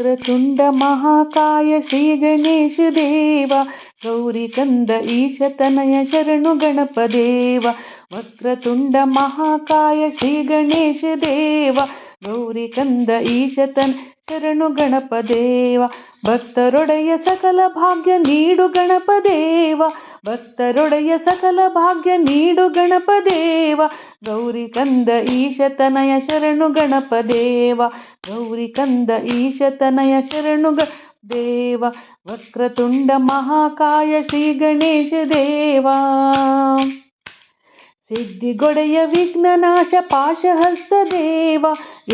वक्रतुंड महाकाय श्री गणेश देवा गौरी कंद ईश तनय शरणु गणप देवा वक्रतुंड महाकाय श्री गणेश देवा गौरी कंद ईश तन ಶರಣು ಗಣಪ ದೇವ ಭಕ್ತರೊಡೆಯ ಸಕಲ ಭಾಗ್ಯ ನೀಡು ಗಣಪ ದೇವ ಭಕ್ತರೊಡೆಯ ಸಕಲ ಭಾಗ್ಯ ನೀಡು ಗಣಪ ದೇವ ಗೌರಿ ಕಂದ ಈಶತನಯ ಶರಣು ಗಣಪ ದೇವ ಗೌರಿ ಕಂದ ಈಶತನಯ ಶರಣು ದೇವ ವಕ್ರತುಂಡ ಮಹಾಕಾಯ ಶ್ರೀ ಗಣೇಶ ದೇವ ಸಿದ್ಧಿಗೊಡೆಯ ವಿಘ್ನನಾಶ ಪಾಶಹಸ್ತ ದೇವ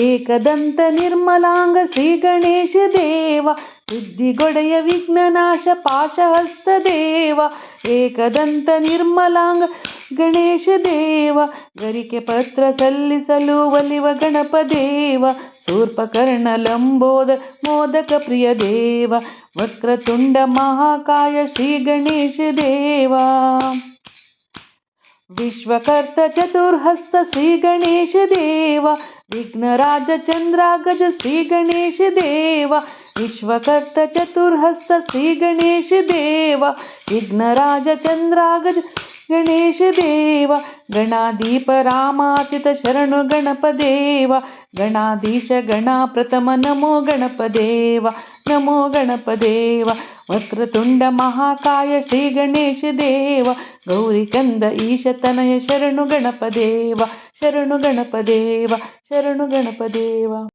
ಏಕದಂತ ನಿರ್ಮಲಾಂಗ ಶ್ರೀ ಗಣೇಶ ದೇವ ಸಿದ್ಧಿಗೊಡೆಯ ವಿಘ್ನನಾಶ ಪಾಶಹಸ್ತ ದೇವ ಏಕದಂತ ನಿರ್ಮಲಾಂಗ ಗಣೇಶ ದೇವ ಗರಿಕೆ ಪತ್ರ ಸಲ್ಲಿಸಲು ಒಲಿವ ಗಣಪ ದೇವ ಶೂರ್ಪಕರ್ಣ ಲಂಬೋದ ಮೋದಕ ಪ್ರಿಯ ದೇವ ವಕ್ರತುಂಡ ಮಹಾಕಾಯ ಶ್ರೀ ಗಣೇಶ ದೇವ विश्वकर्ता चतुर्हस्त श्री गणेश देवा विघ्नराज चंद्रागज श्री गणेश देवा विश्वकर्ता चतुर्हस्त श्री गणेश देवा विघ्नराज चंद्रागज गणेश देवा गणाधीप रामाचित शरणु गणप देवा गणाधीश गणा प्रथम नमो गणप देवा नमो गणप देवा वक्रतुंड महाकाय श्री गणेश देवा गौरी कंद ईशतनय शरणु गणप देवा शरणु गणप देवा शरणु गणप देवा।